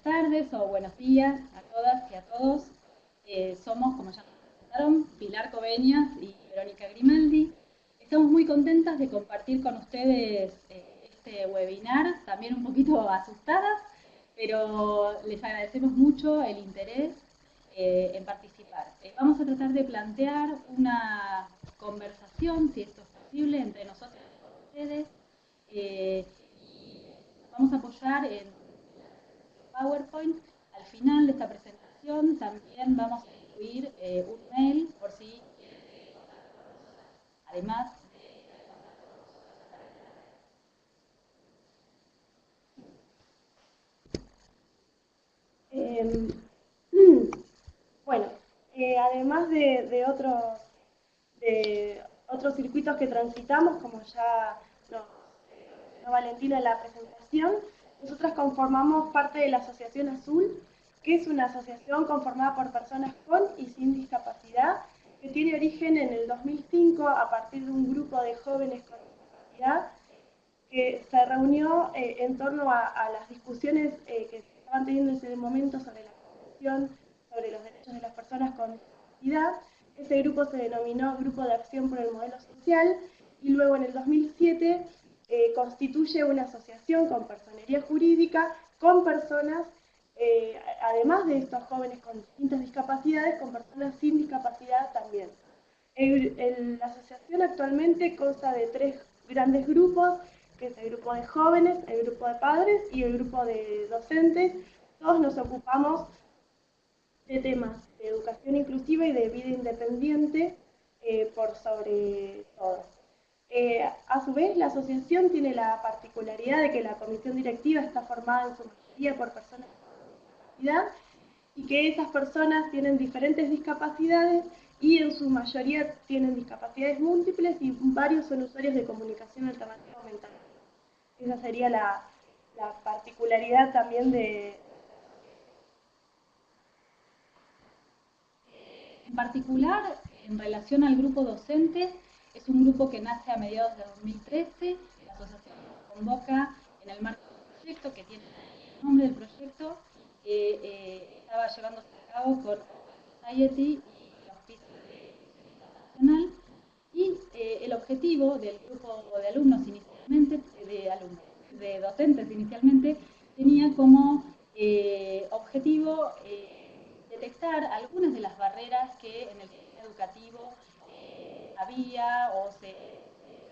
tardes o buenos días a todas y a todos. Somos, como ya nos presentaron, Pilar Coveñas y Verónica Grimaldi. Estamos muy contentas de compartir con ustedes este webinar, también un poquito asustadas, pero les agradecemos mucho el interés en participar. Vamos a tratar de plantear una conversación, si esto es posible, entre nosotros y ustedes. Vamos a apoyar en PowerPoint. Al final de esta presentación también vamos a incluir un mail por si, además, bueno, además de otros circuitos que transitamos, como ya nos Valentina en la presentación, nosotras conformamos parte de la Asociación Azul, que es una asociación conformada por personas con y sin discapacidad, que tiene origen en el 2005 a partir de un grupo de jóvenes con discapacidad que se reunió en torno a las discusiones que se estaban teniendo en ese momento sobre la Convención sobre los derechos de las personas con discapacidad. Ese grupo se denominó Grupo de Acción por el Modelo Social y luego en el 2007 constituye una asociación con personería jurídica con personas, además de estos jóvenes con distintas discapacidades, con personas sin discapacidad también. La asociación actualmente consta de 3 grandes grupos, que es el grupo de jóvenes, el grupo de padres y el grupo de docentes. Todos nos ocupamos de temas de educación inclusiva y de vida independiente por sobre todo. A su vez, la asociación tiene la particularidad de que la comisión directiva está formada en su mayoría por personas con discapacidad y que esas personas tienen diferentes discapacidades y en su mayoría tienen discapacidades múltiples y varios son usuarios de comunicación alternativa mental. Esa sería la particularidad también de... En particular, en relación al grupo docente, es un grupo que nace a mediados de 2013. La asociación nos convoca en el marco de un proyecto que tiene el nombre del proyecto, que estaba llevándose a cabo con Society y Auspicio Internacional. Y el objetivo del grupo de alumnos inicialmente, de docentes inicialmente, tenía como objetivo detectar algunas de las barreras que en el sistema educativo había o se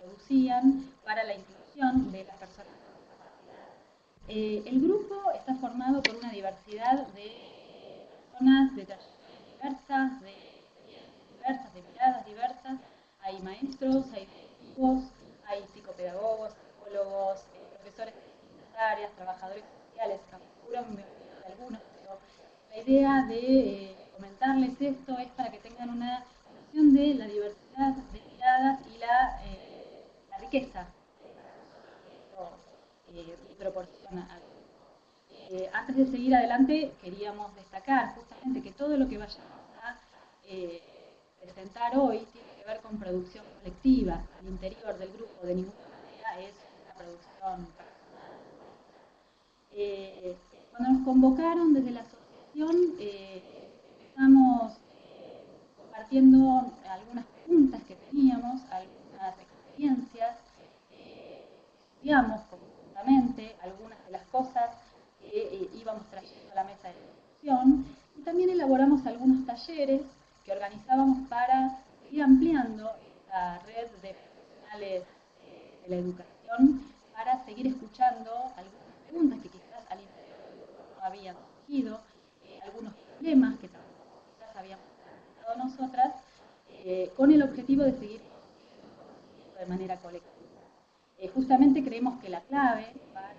producían para la inclusión de las personas con discapacidad. El grupo está formado por una diversidad de personas de trayectorias diversas, de experiencias diversas, de miradas diversas. Hay maestros, hay directivos, hay psicopedagogos, psicólogos, profesores de distintas áreas, trabajadores sociales, seguramente me olvido de algunos, pero la idea de comentarles esto es para que tengan una noción de la diversidad de miradas y la riqueza que esto proporciona. Antes de seguir adelante, queríamos destacar justamente que todo lo que vayamos a presentar hoy tiene que ver con producción colectiva. Al interior del grupo de ninguna manera es una producción personal. Cuando nos convocaron desde la asociación, empezamos compartiendo algunas preguntas que teníamos, algunas experiencias, estudiamos conjuntamente algunas de las cosas que íbamos trayendo a la mesa de discusión y también elaboramos algunos talleres que organizábamos para ir ampliando esta red de profesionales de la educación para seguir escuchando algunas preguntas que quizás al interior no habían surgido, algunos problemas que quizás habíamos planteado nosotras, con el objetivo de seguir conociendo de manera colectiva. Justamente creemos que la clave para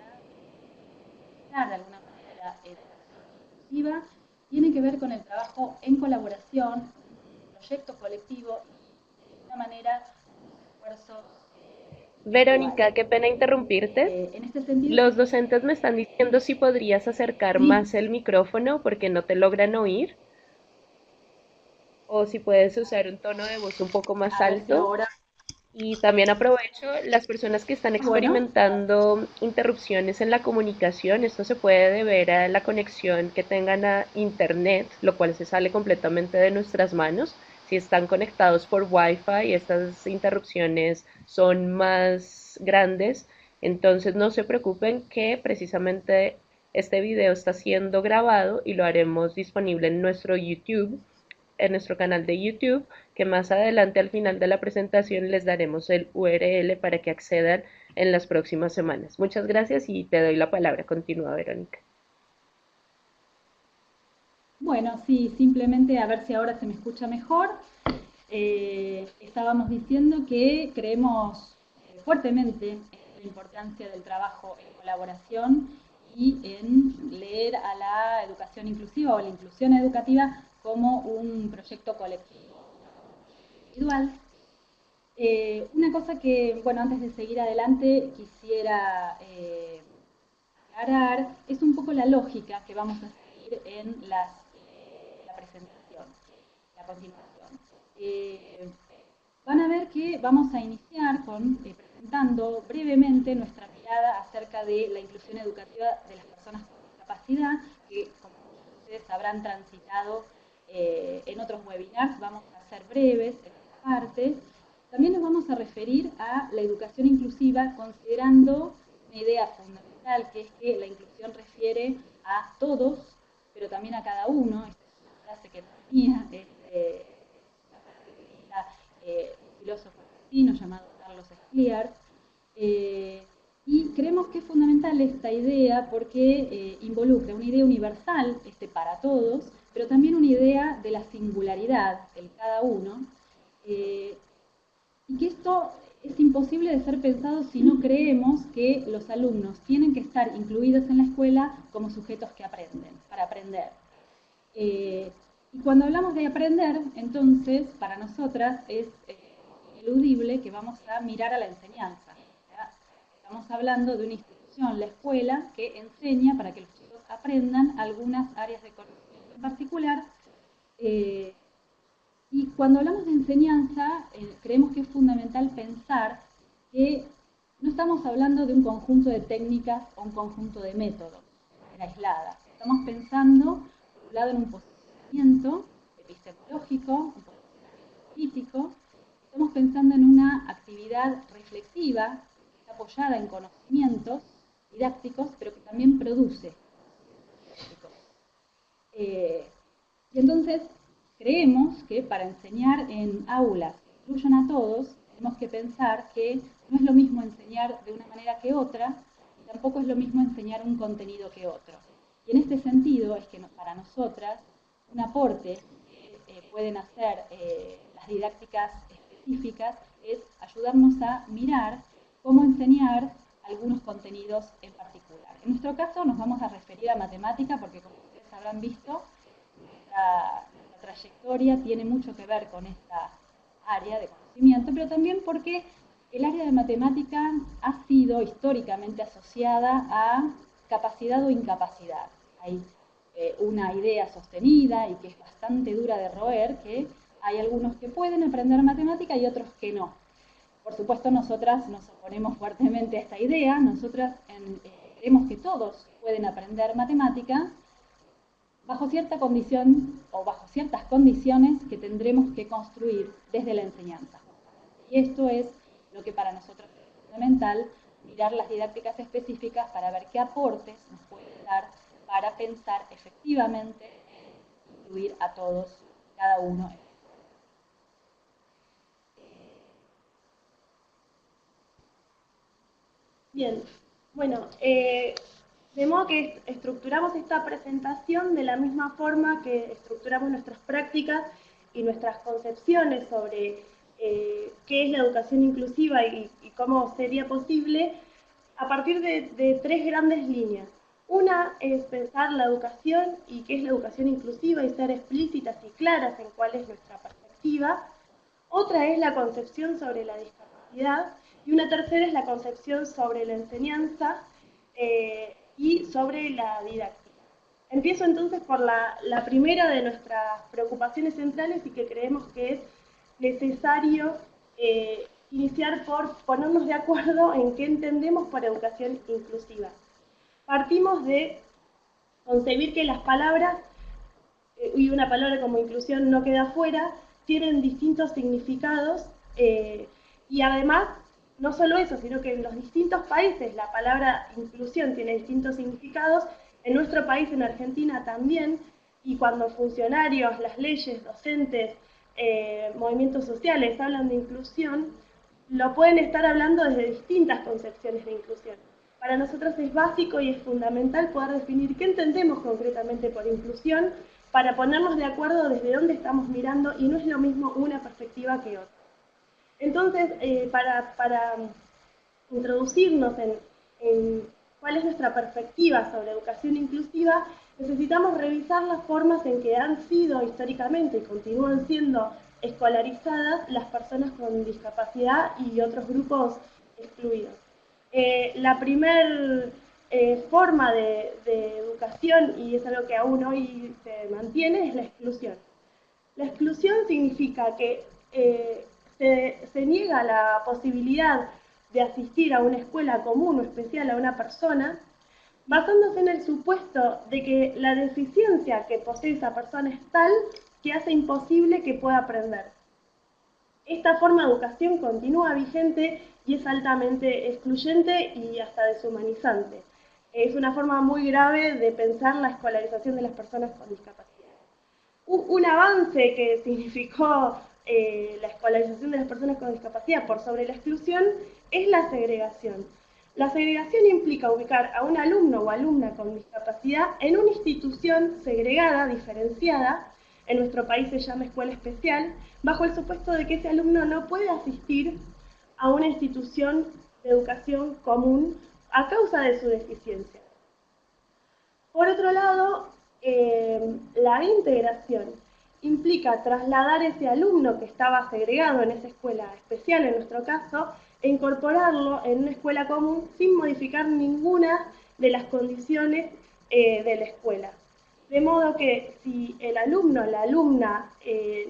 de alguna manera educación inclusiva tiene que ver con el trabajo en colaboración, un proyecto colectivo y de alguna manera un esfuerzo. Verónica, qué pena interrumpirte. En este sentido, Los docentes me están diciendo si podrías acercar más el micrófono porque no te logran oír. O si puedes usar un tono de voz un poco más alto. Ahora Y también aprovecho las personas que están Bueno, experimentando interrupciones en la comunicación. Esto se puede deber a la conexión que tengan a Internet, lo cual se sale completamente de nuestras manos. Si están conectados por Wi-Fi, estas interrupciones son más grandes. Entonces no se preocupen que precisamente este video está siendo grabado y lo haremos disponible en nuestro YouTube, en nuestro canal de YouTube, que más adelante al final de la presentación les daremos el URL para que accedan en las próximas semanas. Muchas gracias y te doy la palabra. Continúa, Verónica. bueno, sí, simplemente a ver si ahora se me escucha mejor. Estábamos diciendo que creemos fuertemente en la importancia del trabajo en colaboración y en leer a la educación inclusiva o la inclusión educativa como un proyecto colectivo individual. Una cosa que, bueno, antes de seguir adelante quisiera aclarar es un poco la lógica que vamos a seguir en la presentación, la continuación. Van a ver que vamos a iniciar presentando brevemente nuestra mirada acerca de la inclusión educativa de las personas con discapacidad, que como ustedes habrán transitado en otros webinars, vamos a ser breves en esta parte. También nos vamos a referir a la educación inclusiva considerando una idea fundamental, que es que la inclusión refiere a todos, pero también a cada uno. Esta es una frase que tenía un filósofo argentino llamado Carlos Escliar. Y creemos que es fundamental esta idea porque involucra una idea universal, para todos, pero también una idea de la singularidad, el cada uno, y que esto es imposible de ser pensado si no creemos que los alumnos tienen que estar incluidos en la escuela como sujetos que aprenden, para aprender. Y cuando hablamos de aprender, entonces, para nosotras es ineludible que vamos a mirar a la enseñanza. ¿Ya? Estamos hablando de una institución, la escuela, que enseña para que los chicos aprendan algunas áreas de conocimiento en particular. Y cuando hablamos de enseñanza, creemos que es fundamental pensar que no estamos hablando de un conjunto de técnicas o un conjunto de métodos aisladas. Estamos pensando, por un lado, en un posicionamiento epistemológico, un posicionamiento político. Estamos pensando en una actividad reflexiva que está apoyada en conocimientos didácticos, pero que también produce didácticos. Y entonces creemos que para enseñar en aulas que incluyan a todos, tenemos que pensar que no es lo mismo enseñar de una manera que otra, y tampoco es lo mismo enseñar un contenido que otro. Y en este sentido es que para nosotras un aporte que pueden hacer las didácticas específicas es ayudarnos a mirar cómo enseñar algunos contenidos en particular. En nuestro caso nos vamos a referir a matemática porque, como ustedes habrán visto, nuestra trayectoria tiene mucho que ver con esta área de conocimiento, pero también porque el área de matemática ha sido históricamente asociada a capacidad o incapacidad. Hay una idea sostenida y que es bastante dura de roer, que hay algunos que pueden aprender matemática y otros que no. Por supuesto, nosotras nos oponemos fuertemente a esta idea. Nosotras creemos que todos pueden aprender matemática bajo cierta condición o bajo ciertas condiciones que tendremos que construir desde la enseñanza. Y esto es lo que para nosotros es fundamental, mirar las didácticas específicas para ver qué aportes nos pueden dar para pensar efectivamente en incluir a todos, cada uno. Bien, bueno, de modo que estructuramos esta presentación de la misma forma que estructuramos nuestras prácticas y nuestras concepciones sobre qué es la educación inclusiva y cómo sería posible, a partir de tres grandes líneas. Una es pensar la educación y qué es la educación inclusiva y ser explícitas y claras en cuál es nuestra perspectiva. Otra es la concepción sobre la discapacidad y una tercera es la concepción sobre la enseñanza y sobre la didáctica. Empiezo entonces por la primera de nuestras preocupaciones centrales y que creemos que es necesario iniciar por ponernos de acuerdo en qué entendemos por educación inclusiva. Partimos de concebir que las palabras, y una palabra como inclusión no queda fuera, tienen distintos significados, y además, no solo eso, sino que en los distintos países la palabra inclusión tiene distintos significados, en nuestro país, en Argentina también, y cuando funcionarios, las leyes, docentes, movimientos sociales hablan de inclusión, lo pueden estar hablando desde distintas concepciones de inclusión. Para nosotros es básico y es fundamental poder definir qué entendemos concretamente por inclusión para ponernos de acuerdo desde dónde estamos mirando, y no es lo mismo una perspectiva que otra. Entonces, para introducirnos en cuál es nuestra perspectiva sobre educación inclusiva, necesitamos revisar las formas en que han sido históricamente y continúan siendo escolarizadas las personas con discapacidad y otros grupos excluidos. La primer forma de educación, y es algo que aún hoy se mantiene, es la exclusión. La exclusión significa que se niega la posibilidad de asistir a una escuela común o especial a una persona, basándose en el supuesto de que la deficiencia que posee esa persona es tal que hace imposible que pueda aprender. Esta forma de educación continúa vigente y es altamente excluyente y hasta deshumanizante. Es una forma muy grave de pensar la escolarización de las personas con discapacidad. Un avance que significó la escolarización de las personas con discapacidad por sobre la exclusión es la segregación. La segregación implica ubicar a un alumno o alumna con discapacidad en una institución segregada, diferenciada, en nuestro país se llama escuela especial, bajo el supuesto de que ese alumno no puede asistir a una institución de educación común a causa de su deficiencia. Por otro lado, la integración implica trasladar ese alumno que estaba segregado en esa escuela especial, en nuestro caso, e incorporarlo en una escuela común sin modificar ninguna de las condiciones de la escuela. De modo que si el alumno o la alumna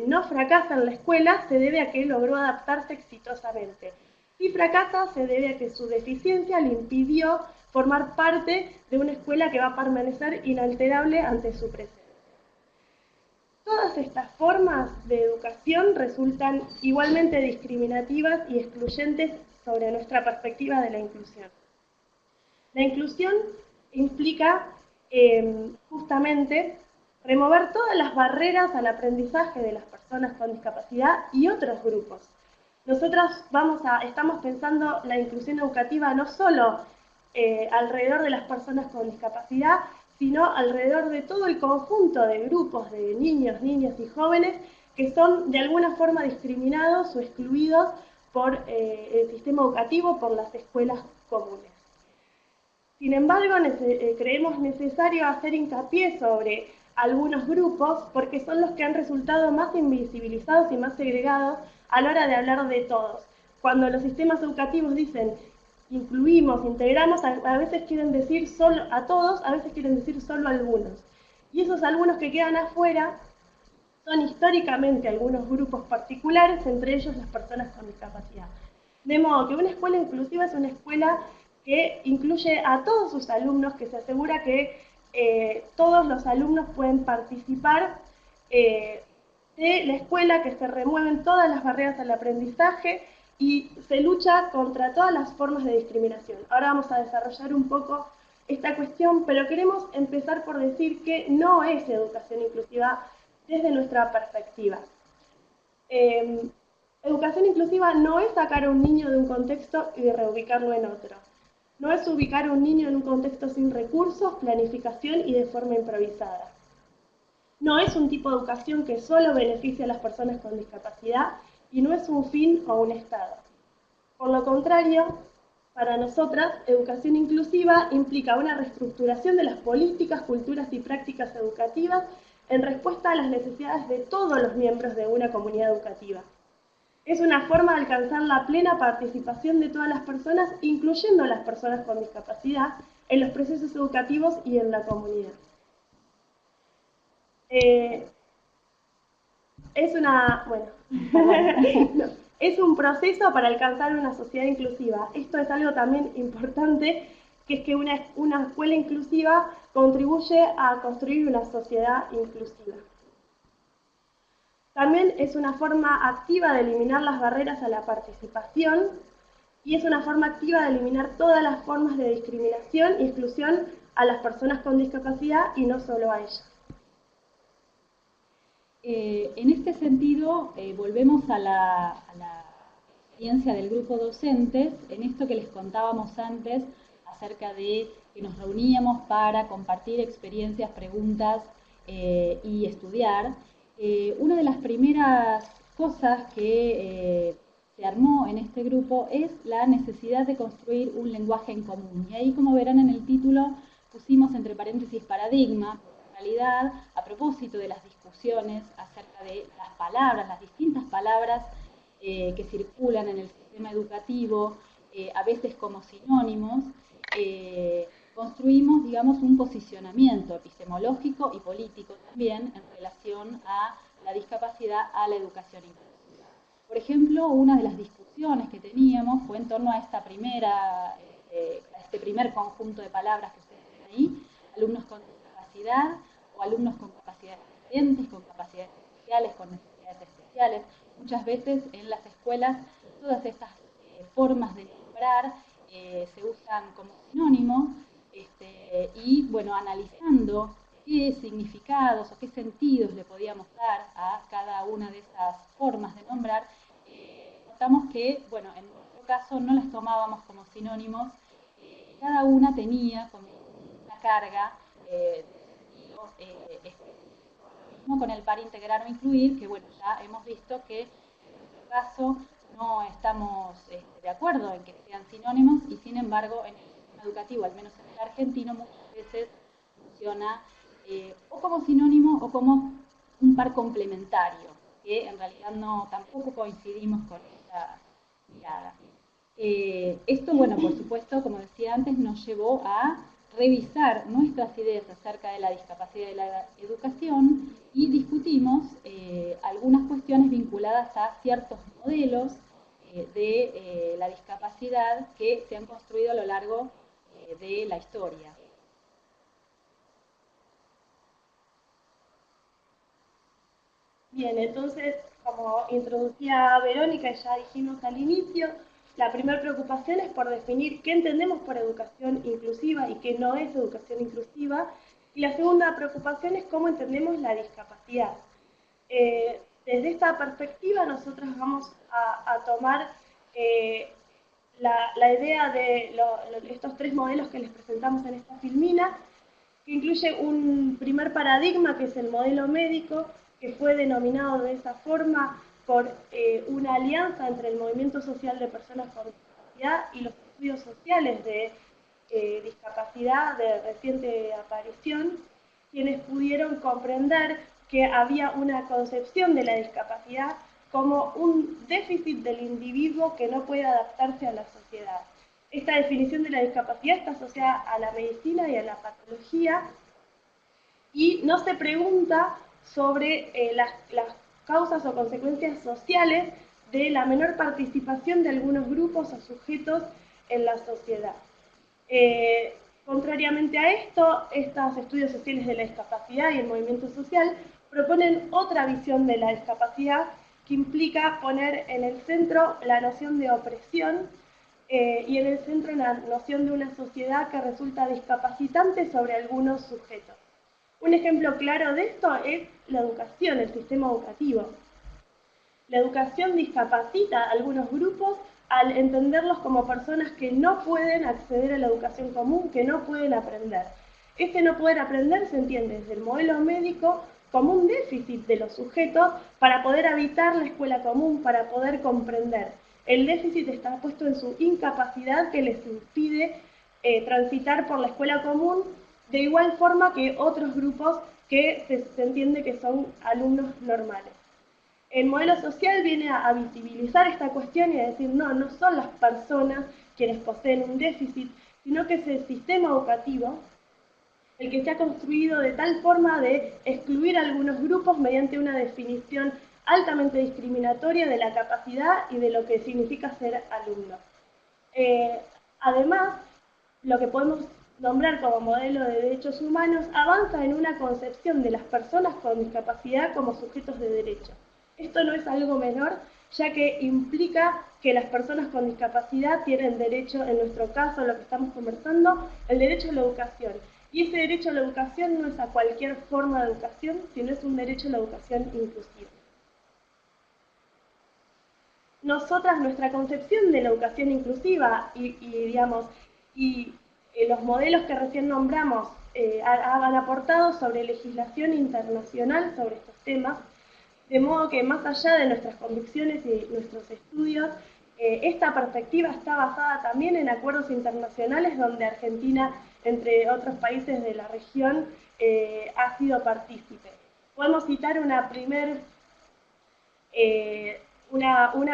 no fracasa en la escuela, se debe a que logró adaptarse exitosamente. Si fracasa, se debe a que su deficiencia le impidió formar parte de una escuela que va a permanecer inalterable ante su presencia. Todas estas formas de educación resultan igualmente discriminativas y excluyentes sobre nuestra perspectiva de la inclusión. La inclusión implica justamente remover todas las barreras al aprendizaje de las personas con discapacidad y otros grupos. Nosotros estamos pensando la inclusión educativa no solo alrededor de las personas con discapacidad, sino alrededor de todo el conjunto de grupos de niños, niñas y jóvenes que son de alguna forma discriminados o excluidos por el sistema educativo, por las escuelas comunes. Sin embargo, creemos necesario hacer hincapié sobre algunos grupos porque son los que han resultado más invisibilizados y más segregados a la hora de hablar de todos. Cuando los sistemas educativos dicen incluimos, integramos, a veces quieren decir solo a todos, a veces quieren decir solo a algunos. Y esos algunos que quedan afuera son históricamente algunos grupos particulares, entre ellos las personas con discapacidad. De modo que una escuela inclusiva es una escuela que incluye a todos sus alumnos, que se asegura que todos los alumnos pueden participar de la escuela, que se remueven todas las barreras al aprendizaje y se lucha contra todas las formas de discriminación. Ahora vamos a desarrollar un poco esta cuestión, pero queremos empezar por decir que no es educación inclusiva desde nuestra perspectiva. Educación inclusiva no es sacar a un niño de un contexto y reubicarlo en otro. No es ubicar a un niño en un contexto sin recursos, planificación y de forma improvisada. No es un tipo de educación que solo beneficia a las personas con discapacidad y no es un fin o un estado. Por lo contrario, para nosotras, educación inclusiva implica una reestructuración de las políticas, culturas y prácticas educativas en respuesta a las necesidades de todos los miembros de una comunidad educativa. Es una forma de alcanzar la plena participación de todas las personas, incluyendo a las personas con discapacidad, en los procesos educativos y en la comunidad. Es una es un proceso para alcanzar una sociedad inclusiva. Esto es algo también importante, que es que una escuela inclusiva contribuye a construir una sociedad inclusiva. También es una forma activa de eliminar las barreras a la participación y es una forma activa de eliminar todas las formas de discriminación y exclusión a las personas con discapacidad y no solo a ellas. En este sentido, volvemos a la experiencia del grupo docentes, en esto que les contábamos antes acerca de que nos reuníamos para compartir experiencias, preguntas y estudiar. Una de las primeras cosas que se armó en este grupo es la necesidad de construir un lenguaje en común. Y ahí, como verán en el título, pusimos entre paréntesis paradigma. En realidad, a propósito de las discusiones acerca de las palabras, las distintas palabras que circulan en el sistema educativo, a veces como sinónimos, construimos, digamos, un posicionamiento epistemológico y político también en relación a la discapacidad, a la educación inclusiva. Por ejemplo, una de las discusiones que teníamos fue en torno a esta a este primer conjunto de palabras que ustedes ven ahí, alumnos con discapacidad o alumnos con capacidades diferentes, con capacidades especiales, con necesidades especiales. Muchas veces en las escuelas todas estas formas de nombrar se usan como sinónimos y bueno, analizando qué significados o qué sentidos le podíamos dar a cada una de esas formas de nombrar, notamos que, bueno, en nuestro caso no las tomábamos como sinónimos, cada una tenía como una carga de sentido específico. Lo mismo con el par, integrar o incluir, que bueno, ya hemos visto que en nuestro caso no estamos de acuerdo en que sean sinónimos y sin embargo en el sistema educativo, al menos en el argentino, muchas veces funciona o como sinónimo o como un par complementario, que en realidad no tampoco coincidimos con esta mirada. Esto, bueno, por supuesto, como decía antes, nos llevó a revisar nuestras ideas acerca de la discapacidad y la educación y discutimos algunas cuestiones vinculadas a ciertos modelos de la discapacidad que se han construido a lo largo de la historia. Bien, entonces, como introducía Verónica y ya dijimos al inicio, la primera preocupación es por definir qué entendemos por educación inclusiva y qué no es educación inclusiva. Y la segunda preocupación es cómo entendemos la discapacidad. Desde esta perspectiva nosotros vamos a tomar la idea de estos tres modelos que les presentamos en esta filmina, que incluye un primer paradigma que es el modelo médico, que fue denominado de esa forma por una alianza entre el movimiento social de personas con discapacidad y los estudios sociales de discapacidad de reciente aparición, quienes pudieron comprender que había una concepción de la discapacidad como un déficit del individuo que no puede adaptarse a la sociedad. Esta definición de la discapacidad está asociada a la medicina y a la patología y no se pregunta sobre las causas o consecuencias sociales de la menor participación de algunos grupos o sujetos en la sociedad. Contrariamente a esto, estos estudios sociales de la discapacidad y el movimiento social proponen otra visión de la discapacidad que implica poner en el centro la noción de opresión y en el centro la noción de una sociedad que resulta discapacitante sobre algunos sujetos. Un ejemplo claro de esto es la educación, el sistema educativo. La educación discapacita a algunos grupos al entenderlos como personas que no pueden acceder a la educación común, que no pueden aprender. Este no poder aprender se entiende desde el modelo médico como un déficit de los sujetos para poder habitar la escuela común, para poder comprender. El déficit está puesto en su incapacidad que les impide transitar por la escuela común de igual forma que otros grupos que se entiende que son alumnos normales. El modelo social viene a visibilizar esta cuestión y a decir, no son las personas quienes poseen un déficit, sino que es el sistema educativo el que se ha construido de tal forma de excluir a algunos grupos mediante una definición altamente discriminatoria de la capacidad y de lo que significa ser alumno. Además, lo que podemos nombrar como modelo de derechos humanos avanza en una concepción de las personas con discapacidad como sujetos de derecho. Esto no es algo menor, ya que implica que las personas con discapacidad tienen derecho, en nuestro caso, lo que estamos conversando, el derecho a la educación. Y ese derecho a la educación no es a cualquier forma de educación, sino es un derecho a la educación inclusiva. Nosotras, nuestra concepción de la educación inclusiva y los modelos que recién nombramos han aportado sobre legislación internacional sobre estos temas, de modo que más allá de nuestras convicciones y nuestros estudios, esta perspectiva está basada también en acuerdos internacionales donde Argentina, entre otros países de la región, ha sido partícipe. Podemos citar una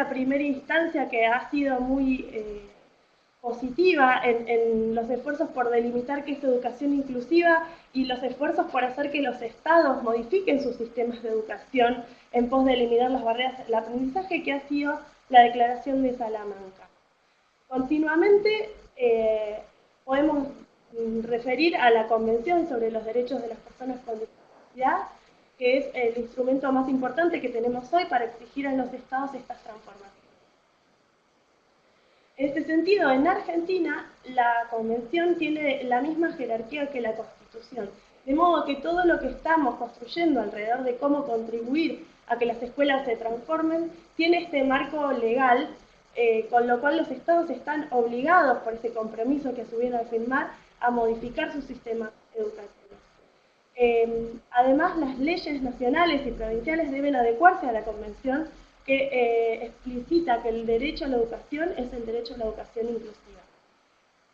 primera instancia que ha sido muy positiva en los esfuerzos por delimitar qué es educación inclusiva y los esfuerzos por hacer que los estados modifiquen sus sistemas de educación en pos de eliminar las barreras del aprendizaje, que ha sido la Declaración de Salamanca. Continuamente podemos referir a la Convención sobre los Derechos de las Personas con Discapacidad, que es el instrumento más importante que tenemos hoy para exigir a los estados estas transformaciones. En este sentido, en Argentina, la Convención tiene la misma jerarquía que la Constitución, de modo que todo lo que estamos construyendo alrededor de cómo contribuir a que las escuelas se transformen, tiene este marco legal, con lo cual los estados están obligados por ese compromiso que asumieron al firmar a modificar sus sistemas educativos. Además, las leyes nacionales y provinciales deben adecuarse a la Convención, que explicita que el derecho a la educación es el derecho a la educación inclusiva.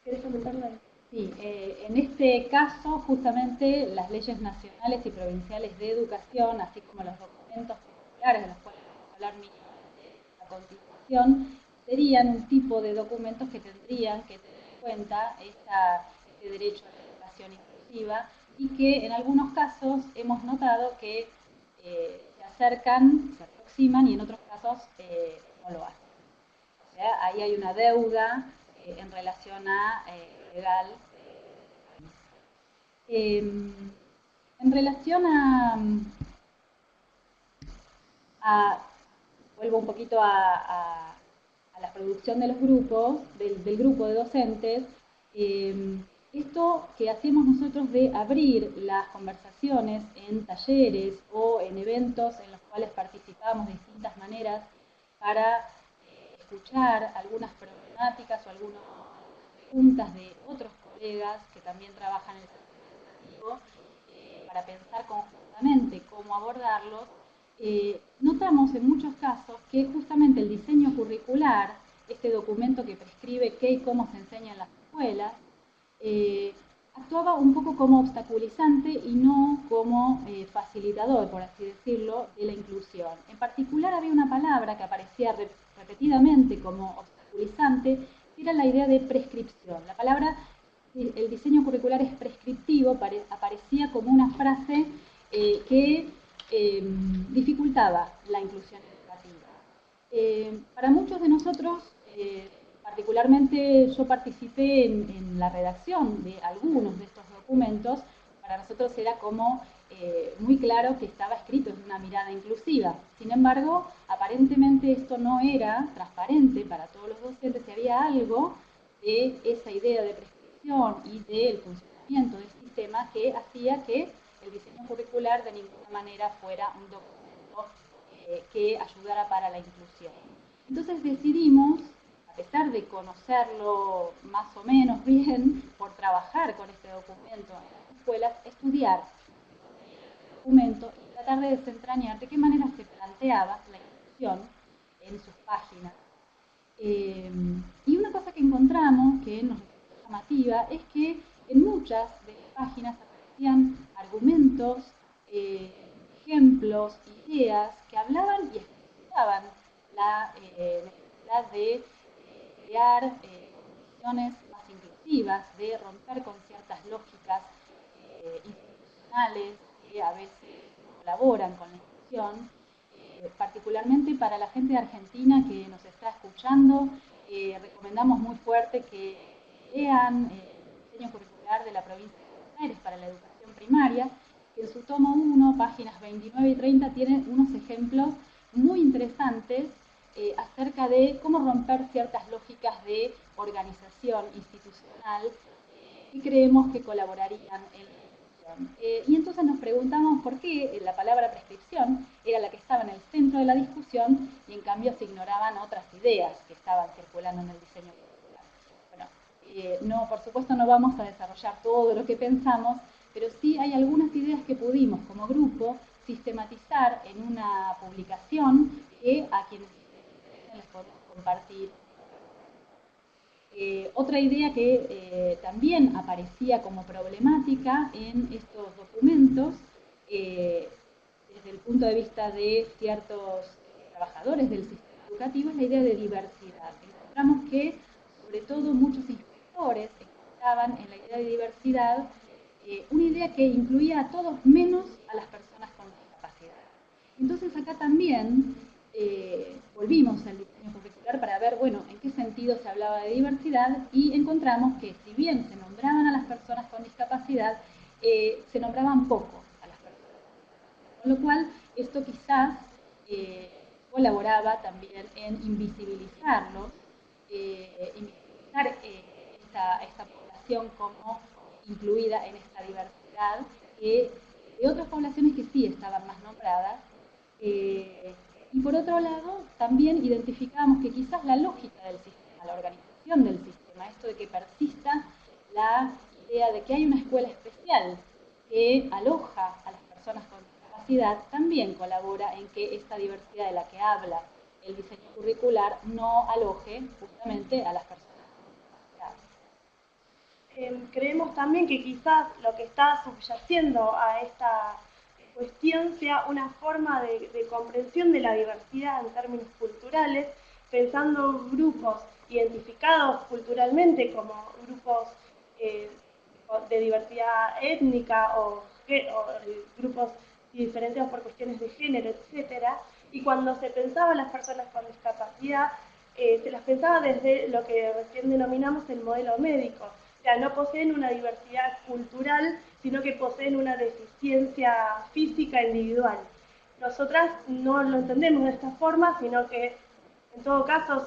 ¿Querés comentarla? Sí, en este caso, justamente, las leyes nacionales y provinciales de educación, así como los documentos populares de los cuales vamos a hablar mínimamente a continuación, serían un tipo de documentos que tendrían que tener en cuenta este derecho a la educación inclusiva, y que en algunos casos hemos notado que se acercan, se aproximan, y en otros casos no lo hacen. O sea, ahí hay una deuda en relación a legal. En relación vuelvo un poquito a la producción de los grupos, del grupo de docentes, esto que hacemos nosotros de abrir las conversaciones en talleres o en eventos en los cuales participamos de distintas maneras para escuchar algunas problemáticas o algunas preguntas de otros colegas que también trabajan en el sector educativo, para pensar conjuntamente cómo abordarlos, notamos en muchos casos que justamente el diseño curricular, este documento que prescribe qué y cómo se enseña en las escuelas, actuaba un poco como obstaculizante y no como facilitador, por así decirlo, de la inclusión. En particular había una palabra que aparecía repetidamente como obstaculizante, que era la idea de prescripción. La palabra, el diseño curricular es prescriptivo, aparecía como una frase que dificultaba la inclusión educativa. Para muchos de nosotros, particularmente yo participé en la redacción de algunos de estos documentos, para nosotros era como muy claro que estaba escrito en una mirada inclusiva. Sin embargo, aparentemente esto no era transparente para todos los docentes y había algo de esa idea de prescripción y del funcionamiento del sistema que hacía que el diseño curricular de ninguna manera fuera un documento que ayudara para la inclusión. Entonces decidimos, a pesar de conocerlo más o menos bien, por trabajar con este documento en las escuelas, estudiar el documento y tratar de desentrañar de qué manera se planteaba la inclusión en sus páginas. Y una cosa que encontramos, que nos resultó llamativa, es que en muchas de las páginas aparecían argumentos, ejemplos, ideas que hablaban y explicitaban la necesidad de crear condiciones más inclusivas, de romper con ciertas lógicas institucionales que a veces colaboran con la inclusión, particularmente para la gente de Argentina que nos está escuchando, recomendamos muy fuerte que lean el diseño curricular de la provincia de Buenos Aires para la educación primaria, que en su tomo 1, páginas 29 y 30, tiene unos ejemplos muy interesantes acerca de cómo romper ciertas lógicas de organización institucional y creemos que colaborarían en la discusión. Y entonces nos preguntamos por qué la palabra prescripción era la que estaba en el centro de la discusión y en cambio se ignoraban otras ideas que estaban circulando en el diseño curricular. Bueno, no, por supuesto no vamos a desarrollar todo lo que pensamos, pero sí hay algunas ideas que pudimos como grupo sistematizar en una publicación que a quienes les podemos compartir. Otra idea que también aparecía como problemática en estos documentos, desde el punto de vista de ciertos trabajadores del sistema educativo, es la idea de diversidad. Encontramos que, sobre todo, muchos inspectores encontraban en la idea de diversidad una idea que incluía a todos menos a las personas con discapacidad. Entonces acá también volvimos al diseño curricular para ver, bueno, en qué sentido se hablaba de diversidad y encontramos que si bien se nombraban a las personas con discapacidad, se nombraban poco a las personas con discapacidad. Con lo cual, esto quizás colaboraba también en invisibilizarlos, invisibilizar esta población como incluida en esta diversidad, de otras poblaciones que sí estaban más nombradas. Y por otro lado, también identificamos que quizás la lógica del sistema, la organización del sistema, esto de que persista la idea de que hay una escuela especial que aloja a las personas con discapacidad, también colabora en que esta diversidad de la que habla el diseño curricular no aloje justamente a las personas con discapacidad. Creemos también que quizás lo que está subyaciendo a esta cuestión sea una forma de comprensión de la diversidad en términos culturales, pensando grupos identificados culturalmente como grupos de diversidad étnica o grupos diferenciados por cuestiones de género, etcétera. Y cuando se pensaba a las personas con discapacidad, se las pensaba desde lo que recién denominamos el modelo médico. O sea, no poseen una diversidad cultural, sino que poseen una deficiencia física individual. Nosotras no lo entendemos de esta forma, sino que en todo caso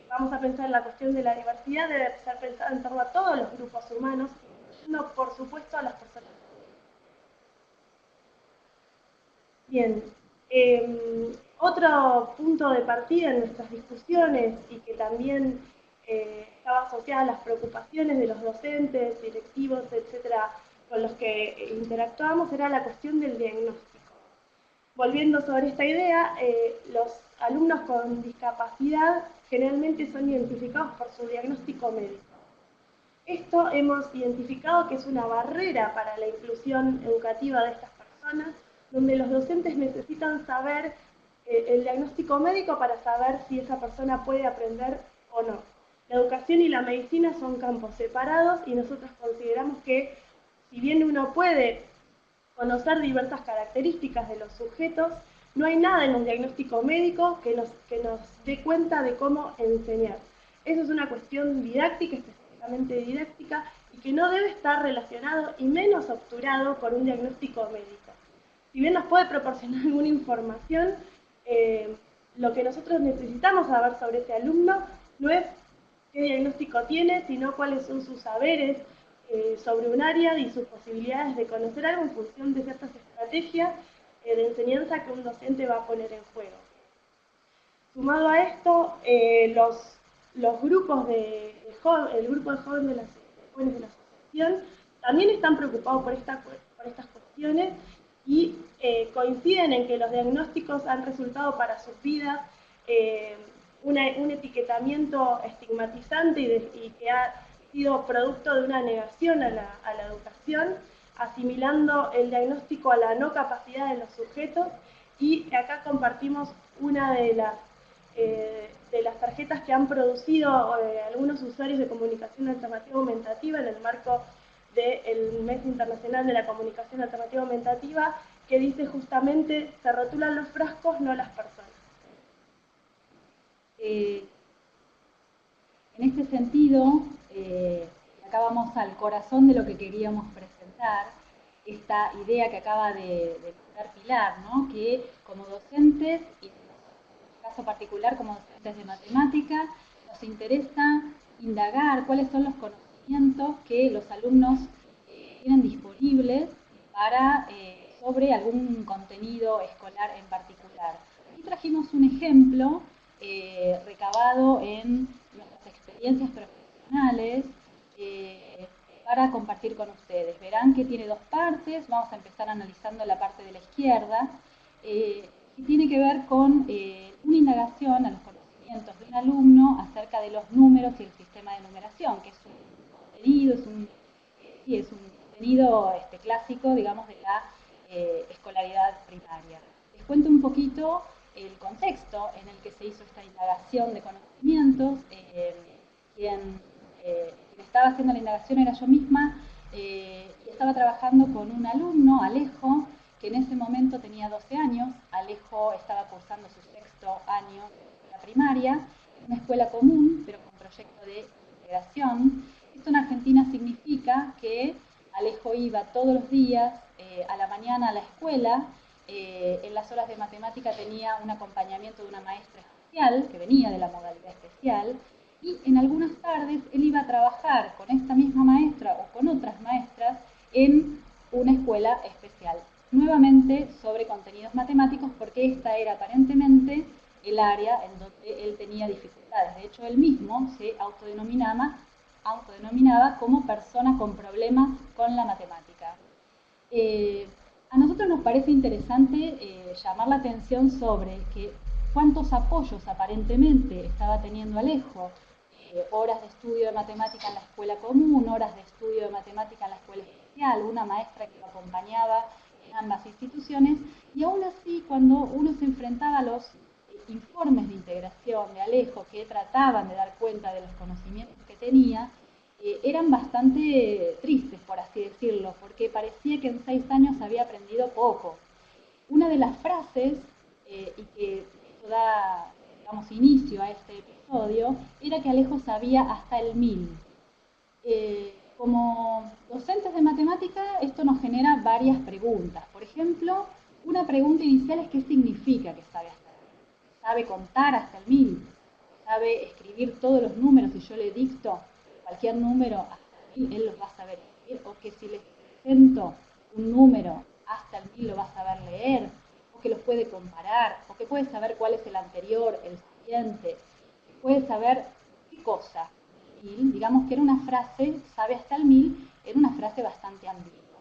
vamos a pensar en la cuestión de la diversidad, debe ser pensada en torno a todos los grupos humanos, incluyendo por supuesto a las personas. Bien, otro punto de partida en nuestras discusiones y que también estaba asociada a las preocupaciones de los docentes, directivos, etcétera, con los que interactuábamos, era la cuestión del diagnóstico. Volviendo sobre esta idea, los alumnos con discapacidad generalmente son identificados por su diagnóstico médico. Esto hemos identificado que es una barrera para la inclusión educativa de estas personas, donde los docentes necesitan saber el diagnóstico médico para saber si esa persona puede aprender o no. La educación y la medicina son campos separados y nosotros consideramos que si bien uno puede conocer diversas características de los sujetos, no hay nada en un diagnóstico médico que nos dé cuenta de cómo enseñar. Eso es una cuestión didáctica, específicamente didáctica, y que no debe estar relacionado y menos obturado por un diagnóstico médico. Si bien nos puede proporcionar alguna información, lo que nosotros necesitamos saber sobre ese alumno no es qué diagnóstico tiene, sino cuáles son sus saberes sobre un área y sus posibilidades de conocer algo en función de ciertas estrategias de enseñanza que un docente va a poner en juego. Sumado a esto, los grupos el grupo de jóvenes de la asociación también están preocupados por estas cuestiones y coinciden en que los diagnósticos han resultado para sus vidas un etiquetamiento estigmatizante y que ha sido producto de una negación a la educación, asimilando el diagnóstico a la no capacidad de los sujetos, y acá compartimos una de las tarjetas que han producido algunos usuarios de comunicación alternativa aumentativa en el marco del Mes Internacional de la Comunicación Alternativa Aumentativa, que dice justamente, se rotulan los frascos, no las personas. En este sentido, acá vamos al corazón de lo que queríamos presentar, esta idea que acaba de comentar Pilar, ¿no? Que como docentes, y en este caso particular como docentes de matemática, nos interesa indagar cuáles son los conocimientos que los alumnos tienen disponibles para, sobre algún contenido escolar en particular. Y trajimos un ejemplo recabado en nuestras experiencias profesionales para compartir con ustedes. Verán que tiene dos partes, vamos a empezar analizando la parte de la izquierda, que tiene que ver con una indagación a los conocimientos de un alumno acerca de los números y el sistema de numeración, que es un contenido, es un contenido clásico, digamos, de la escolaridad primaria. Les cuento un poquito el contexto en el que se hizo esta indagación de conocimientos. Quien estaba haciendo la indagación era yo misma, y estaba trabajando con un alumno, Alejo, que en ese momento tenía 12 años. Alejo estaba cursando su 6º año de la primaria, en una escuela común, pero con proyecto de integración. Esto en Argentina significa que Alejo iba todos los días a la mañana a la escuela. En las horas de matemática tenía un acompañamiento de una maestra especial, que venía de la modalidad especial, y en algunas tardes él iba a trabajar con esta misma maestra o con otras maestras en una escuela especial, nuevamente sobre contenidos matemáticos, porque esta era aparentemente el área en donde él tenía dificultades. De hecho, él mismo se autodenominaba como persona con problemas con la matemática. A nosotros nos parece interesante llamar la atención sobre que cuántos apoyos aparentemente estaba teniendo Alejo, horas de estudio de matemática en la escuela común, horas de estudio de matemática en la escuela especial, una maestra que lo acompañaba en ambas instituciones, y aún así cuando uno se enfrentaba a los informes de integración de Alejo que trataban de dar cuenta de los conocimientos que tenía, eran bastante tristes, por así decirlo, porque parecía que en 6 años había aprendido poco. Una de las frases, y que esto da, digamos, inicio a este episodio, era que Alejo sabía hasta el 1000. Como docentes de matemática, esto nos genera varias preguntas. Por ejemplo, una pregunta inicial es ¿qué significa que sabe hasta el 1000? ¿Sabe contar hasta el 1000? ¿Sabe escribir todos los números y yo le dicto cualquier número hasta el 1000, él los va a saber escribir? ¿O que si le presento un número hasta el 1000 lo va a saber leer? ¿O que los puede comparar? ¿O que puede saber cuál es el anterior, el siguiente? ¿Puede saber qué cosa? Digamos que era una frase, sabe hasta el 1000, era una frase bastante ambigua.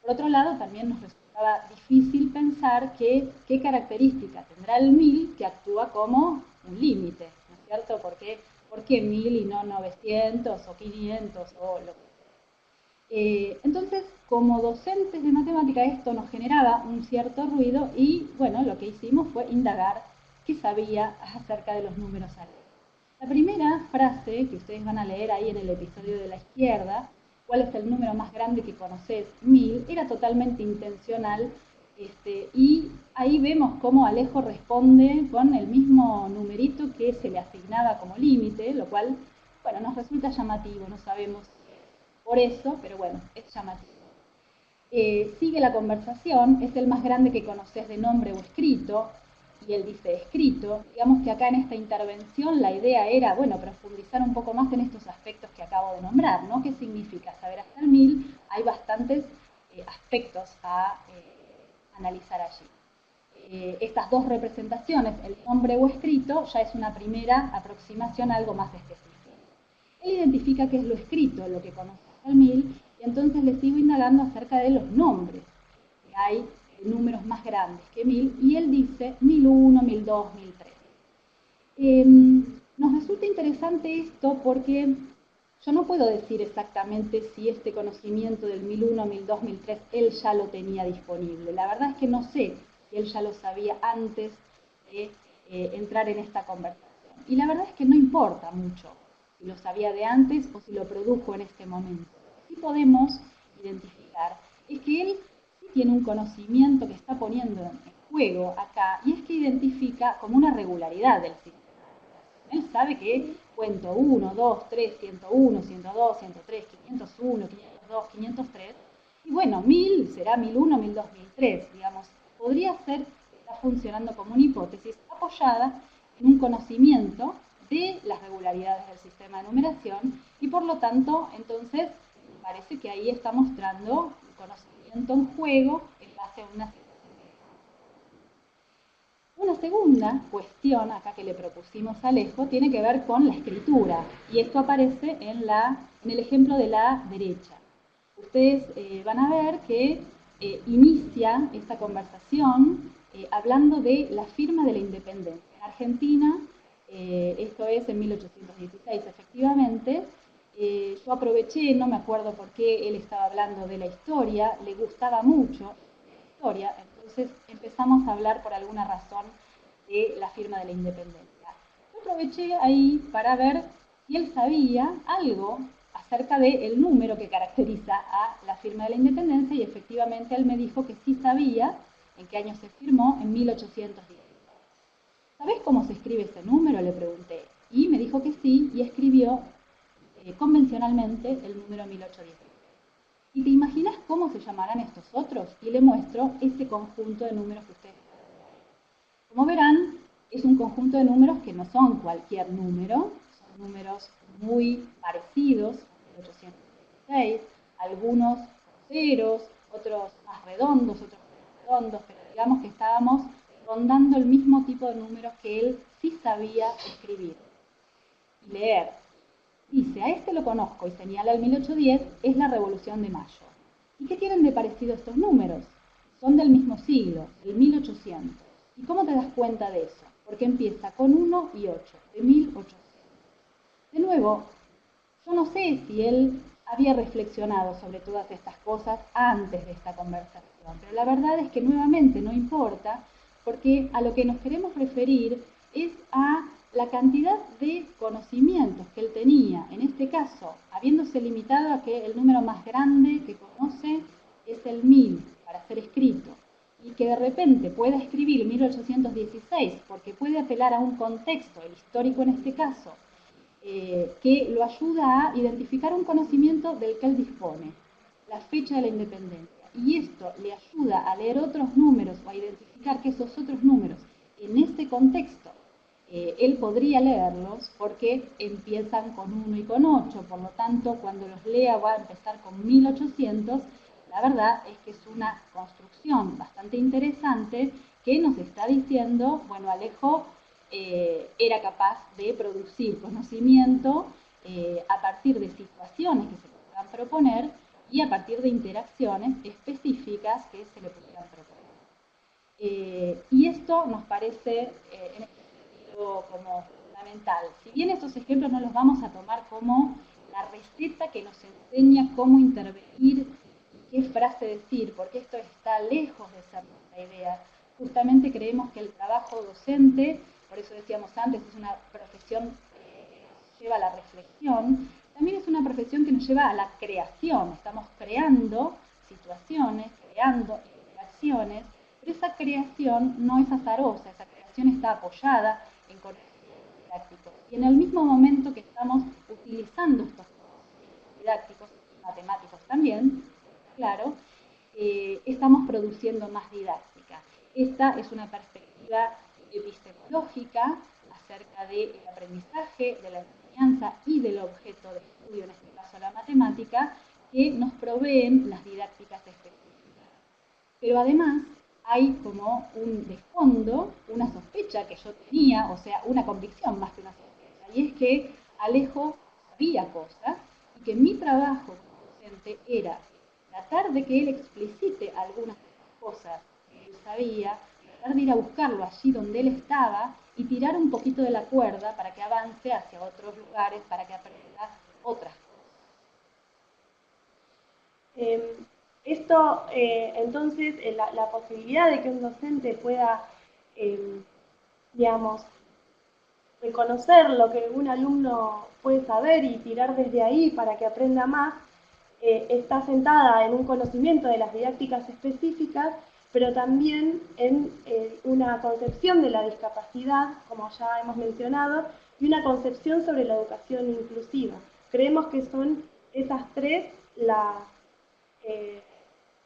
Por otro lado, también nos resultaba difícil pensar qué característica tendrá el 1000 que actúa como un límite, ¿no es cierto? ¿Por qué 1000 y no 900 o 500 o lo que sea? Entonces, como docentes de matemática, esto nos generaba un cierto ruido y, bueno, lo que hicimos fue indagar qué sabía acerca de los números altos. La primera frase que ustedes van a leer ahí en el episodio de la izquierda, ¿cuál es el número más grande que conoces? 1000, era totalmente intencional, y ahí vemos cómo Alejo responde con el mismo numerito que se le asignaba como límite, lo cual, bueno, nos resulta llamativo, no sabemos por eso, pero bueno, es llamativo. Sigue la conversación, es el más grande que conoces de nombre o escrito, y él dice escrito. Digamos que acá en esta intervención la idea era, bueno, profundizar un poco más en estos aspectos que acabo de nombrar, ¿no? ¿Qué significa saber hasta el 1000? Hay bastantes aspectos a analizar allí. Estas dos representaciones, el nombre o escrito, ya es una primera aproximación a algo más específico. Él identifica qué es lo escrito, lo que conoce hasta el 1000, y entonces le sigo indagando acerca de los nombres. Hay números más grandes que 1000, y él dice 1001, 1002, 1003. Nos resulta interesante esto porque yo no puedo decir exactamente si este conocimiento del 1001, 1002, 1003 él ya lo tenía disponible. La verdad es que no sé si él ya lo sabía antes de entrar en esta conversación. Y la verdad es que no importa mucho si lo sabía de antes o si lo produjo en este momento. Lo que sí podemos identificar es que él sí tiene un conocimiento que está poniendo en juego acá, y es que identifica como una regularidad del sistema. Él sabe que cuento 1, 2, 3, 101, 102, 103, 501, 502, 503, y bueno, 1000 será 1001, 1002, 1003, digamos. Podría ser que está funcionando como una hipótesis apoyada en un conocimiento de las regularidades del sistema de numeración, y por lo tanto, entonces, parece que ahí está mostrando un conocimiento en juego en base a una... Una segunda cuestión acá que le propusimos a Alejo tiene que ver con la escritura, y esto aparece en el ejemplo de la derecha. Ustedes van a ver que inicia esta conversación hablando de la firma de la independencia. En Argentina, esto es en 1816 efectivamente, yo aproveché, no me acuerdo por qué él estaba hablando de la historia, le gustaba mucho la historia, entonces empezamos a hablar por alguna razón de la firma de la independencia. Yo aproveché ahí para ver si él sabía algo acerca del número que caracteriza a la firma de la independencia, y efectivamente él me dijo que sí sabía en qué año se firmó, en 1810. ¿Sabés cómo se escribe ese número?, le pregunté. Y me dijo que sí, y escribió convencionalmente el número 1810. ¿Y te imaginas cómo se llamarán estos otros? Y le muestro ese conjunto de números que ustedes ven. Como verán, es un conjunto de números que no son cualquier número, son números muy parecidos, 1816, algunos ceros, otros más redondos, otros menos redondos, pero digamos que estábamos rondando el mismo tipo de números que él sí sabía escribir y leer. Dice, a este lo conozco, y señala el 1810, es la Revolución de Mayo. ¿Y qué tienen de parecido estos números? Son del mismo siglo, del 1800. ¿Y cómo te das cuenta de eso? Porque empieza con 1 y 8, de 1800. De nuevo, yo no sé si él había reflexionado sobre todas estas cosas antes de esta conversación, pero la verdad es que nuevamente no importa, porque a lo que nos queremos referir es a la cantidad de conocimientos que él tenía, en este caso, habiéndose limitado a que el número más grande que conoce es el 1000 para ser escrito, y que de repente pueda escribir 1816 porque puede apelar a un contexto, el histórico en este caso, que lo ayuda a identificar un conocimiento del que él dispone, la fecha de la independencia. Y esto le ayuda a leer otros números o a identificar que esos otros números, en ese contexto, él podría leerlos porque empiezan con 1 y con 8, por lo tanto, cuando los lea va a empezar con 1800. La verdad es que es una construcción bastante interesante que nos está diciendo, bueno, Alejo era capaz de producir conocimiento a partir de situaciones que se le puedan proponer y a partir de interacciones específicas que se le pudieran proponer. Y esto nos parece en este sentido como fundamental. Si bien estos ejemplos no los vamos a tomar como la receta que nos enseña cómo intervenir y qué frase decir, porque esto está lejos de ser nuestra idea, justamente creemos que el trabajo docente, por eso decíamos antes, es una profesión que nos lleva a la reflexión, también es una profesión que nos lleva a la creación. Estamos creando situaciones, creando interacciones, pero esa creación no es azarosa, esa creación está apoyada en conocimientos didácticos. Y en el mismo momento que estamos utilizando estos conocimientos didácticos, matemáticos también, claro, estamos produciendo más didáctica. Esta es una perspectiva epistemológica acerca del aprendizaje, de la enseñanza y del objeto de estudio, en este caso la matemática, que nos proveen las didácticas específicas. Pero además hay como un de fondo, una sospecha que yo tenía, o sea, una convicción más que una sospecha, y es que Alejo sabía cosas y que mi trabajo como docente era tratar de que él explicite algunas de estas cosas que él sabía, tratar de ir a buscarlo allí donde él estaba y tirar un poquito de la cuerda para que avance hacia otros lugares, para que aprenda otras cosas. Entonces, la posibilidad de que un docente pueda, digamos, reconocer lo que un alumno puede saber y tirar desde ahí para que aprenda más, está sentada en un conocimiento de las didácticas específicas, pero también en una concepción de la discapacidad, como ya hemos mencionado, y una concepción sobre la educación inclusiva. Creemos que son esas tres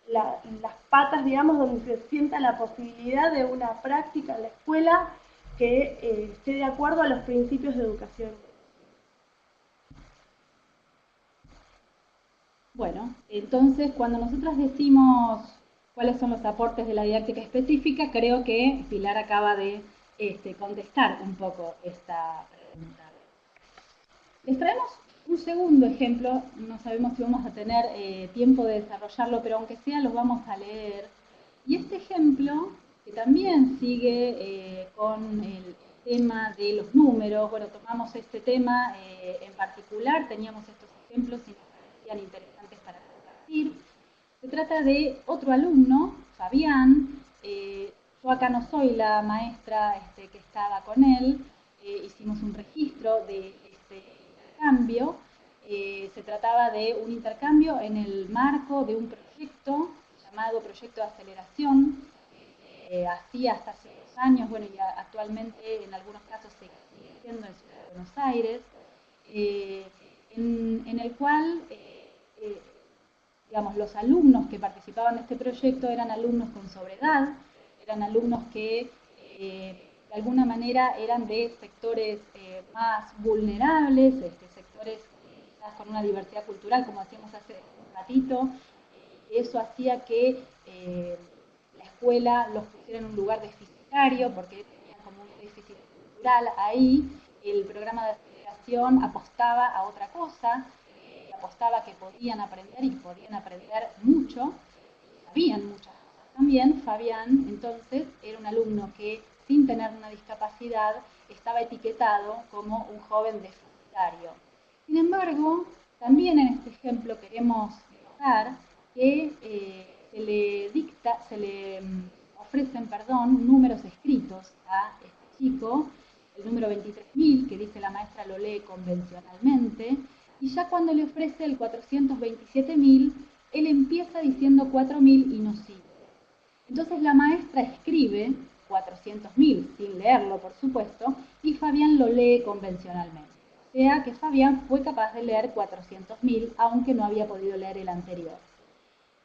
las patas, digamos, donde se sienta la posibilidad de una práctica en la escuela que esté de acuerdo a los principios de educación. Bueno, entonces cuando nosotras decimos cuáles son los aportes de la didáctica específica, creo que Pilar acaba de contestar un poco esta pregunta. Les traemos un segundo ejemplo, no sabemos si vamos a tener tiempo de desarrollarlo, pero aunque sea los vamos a leer. Y este ejemplo, que también sigue con el tema de los números, bueno, tomamos este tema en particular, teníamos estos ejemplos y nos parecían interesantes para compartir. Se trata de otro alumno, Fabián. Yo acá no soy la maestra que estaba con él, hicimos un registro de este intercambio. Se trataba de un intercambio en el marco de un proyecto llamado Proyecto de Aceleración, hacía hasta hace 2 años, bueno, y actualmente en algunos casos se sigue haciendo en Ciudad de Buenos Aires, en el cual digamos, los alumnos que participaban de este proyecto eran alumnos con sobreedad, eran alumnos que de alguna manera eran de sectores más vulnerables, sectores quizás con una diversidad cultural, como decíamos hace un ratito. Eso hacía que la escuela los pusiera en un lugar deficitario, porque tenían como un déficit cultural ahí. El programa de aceleración apostaba a otra cosa, apostaba que podían aprender y que podían aprender mucho, sabían muchas cosas también. Fabián, entonces, era un alumno que, sin tener una discapacidad, estaba etiquetado como un joven deficitario. Sin embargo, también en este ejemplo queremos notar que se le ofrecen, números escritos a este chico. El número 23.000, que dice la maestra, lo lee convencionalmente, y ya cuando le ofrece el 427.000, él empieza diciendo 4.000 y no sigue. Entonces la maestra escribe 400.000, sin leerlo por supuesto, y Fabián lo lee convencionalmente. O sea que Fabián fue capaz de leer 400.000, aunque no había podido leer el anterior.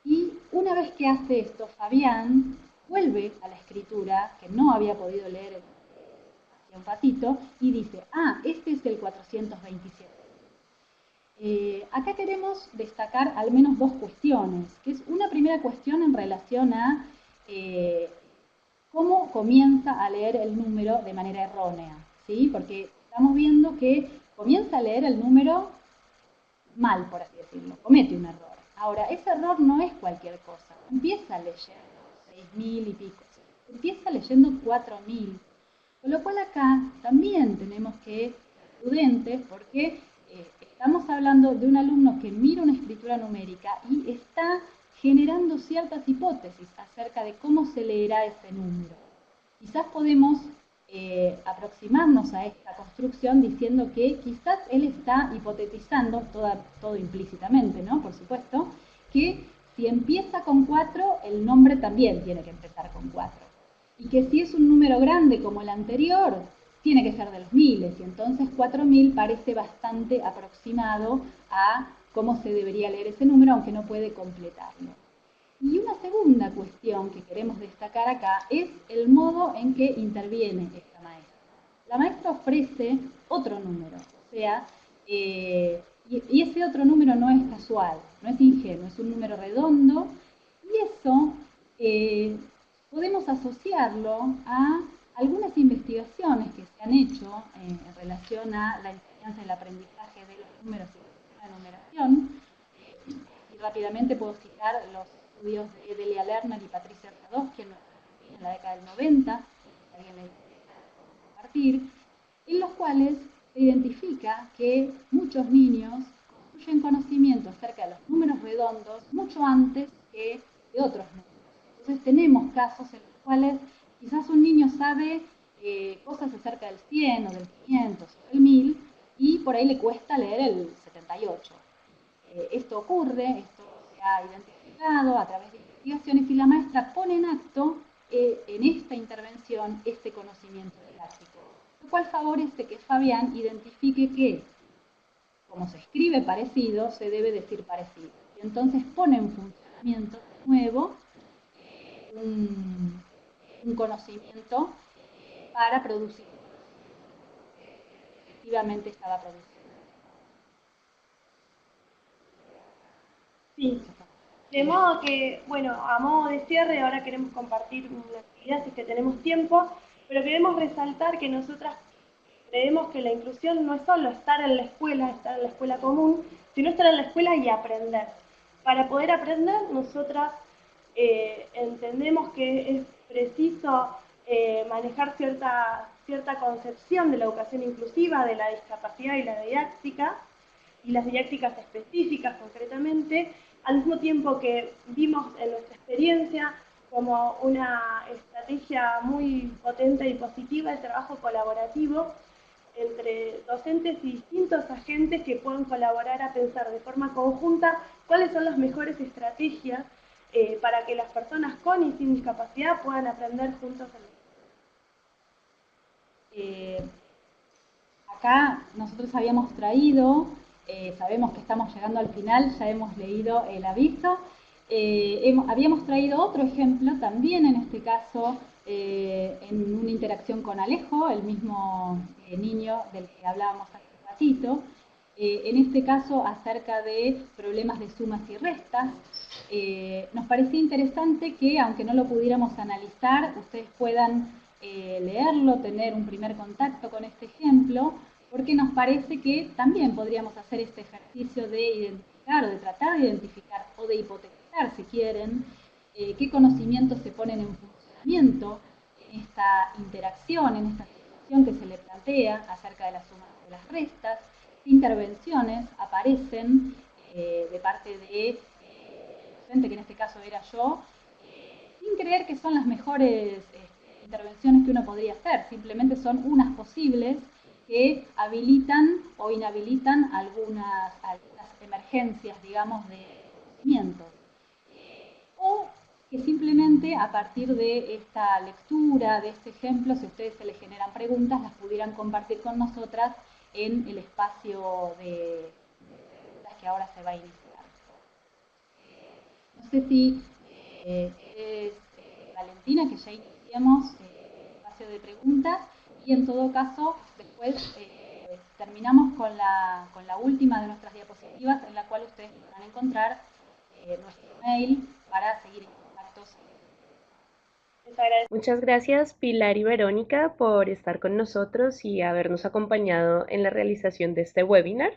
Y una vez que hace esto, Fabián vuelve a la escritura, que no había podido leer hace un ratito, y dice, este es el 427. Acá queremos destacar al menos 2 cuestiones, que es una primera cuestión en relación a cómo comienza a leer el número de manera errónea, ¿sí? Porque estamos viendo que comienza a leer el número mal, por así decirlo, comete un error. Ahora, ese error no es cualquier cosa, empieza leyendo 6.000 y pico, empieza leyendo 4.000, con lo cual acá también tenemos que ser prudentes, porque estamos hablando de un alumno que mira una escritura numérica y está generando ciertas hipótesis acerca de cómo se leerá ese número. Quizás podemos aproximarnos a esta construcción diciendo que quizás él está hipotetizando, todo implícitamente, ¿no? Por supuesto, que si empieza con 4, el nombre también tiene que empezar con 4. Y que si es un número grande como el anterior, tiene que ser de los miles, y entonces 4.000 parece bastante aproximado a cómo se debería leer ese número, aunque no puede completarlo. Y una segunda cuestión que queremos destacar acá es el modo en que interviene esta maestra. La maestra ofrece otro número, o sea, y ese otro número no es casual, no es ingenuo, es un número redondo, y eso podemos asociarlo a algunas investigaciones que se han hecho en relación a la enseñanza y el aprendizaje de los números y la numeración. Y rápidamente puedo citar los estudios de Delia Lerner y Patricia Sadowski en la década del 90, si alguien le interesa compartir, en los cuales se identifica que muchos niños construyen conocimiento acerca de los números redondos mucho antes que de otros números. Entonces tenemos casos en los cuales quizás un niño sabe cosas acerca del 100 o del 500 o del 1000 y por ahí le cuesta leer el 78. esto ocurre, esto se ha identificado a través de investigaciones y la maestra pone en acto en esta intervención este conocimiento didáctico, lo cual favorece que Fabián identifique que, como se escribe parecido, se debe decir parecido. Y entonces pone en funcionamiento de nuevo un conocimiento para producir. Efectivamente estaba produciendo. Sí. De modo que, bueno, a modo de cierre, ahora queremos compartir una actividad si es que tenemos tiempo, pero queremos resaltar que nosotras creemos que la inclusión no es solo estar en la escuela común, sino estar en la escuela y aprender. Para poder aprender, nosotras entendemos que es preciso manejar cierta concepción de la educación inclusiva, de la discapacidad y la didáctica, y las didácticas específicas concretamente, al mismo tiempo que vimos en nuestra experiencia como una estrategia muy potente y positiva el trabajo colaborativo entre docentes y distintos agentes que puedan colaborar a pensar de forma conjunta cuáles son las mejores estrategias para que las personas con y sin discapacidad puedan aprender juntos Acá nosotros habíamos traído, sabemos que estamos llegando al final, ya hemos leído el aviso, habíamos traído otro ejemplo también en este caso en una interacción con Alejo, el mismo niño del que hablábamos hace un ratito, en este caso acerca de problemas de sumas y restas. Nos parecía interesante que, aunque no lo pudiéramos analizar, ustedes puedan leerlo, tener un primer contacto con este ejemplo, porque nos parece que también podríamos hacer este ejercicio de identificar o de tratar de identificar o de hipotetizar, si quieren, qué conocimientos se ponen en funcionamiento en esta interacción, en esta situación que se le plantea acerca de las sumas y de las restas, qué intervenciones aparecen de parte de docente, que en este caso era yo, sin creer que son las mejores intervenciones que uno podría hacer, simplemente son unas posibles que habilitan o inhabilitan algunas emergencias, digamos, de conocimientos. O que simplemente a partir de esta lectura, de este ejemplo, si a ustedes se les generan preguntas, las pudieran compartir con nosotras en el espacio de preguntas que ahora se va a iniciar. No sé si es Valentina, que ya iniciamos el espacio de preguntas, y en todo caso después terminamos con la última de nuestras diapositivas, en la cual ustedes podrán encontrar nuestro mail para seguir en contacto. Muchas gracias Pilar y Verónica por estar con nosotros y habernos acompañado en la realización de este webinar.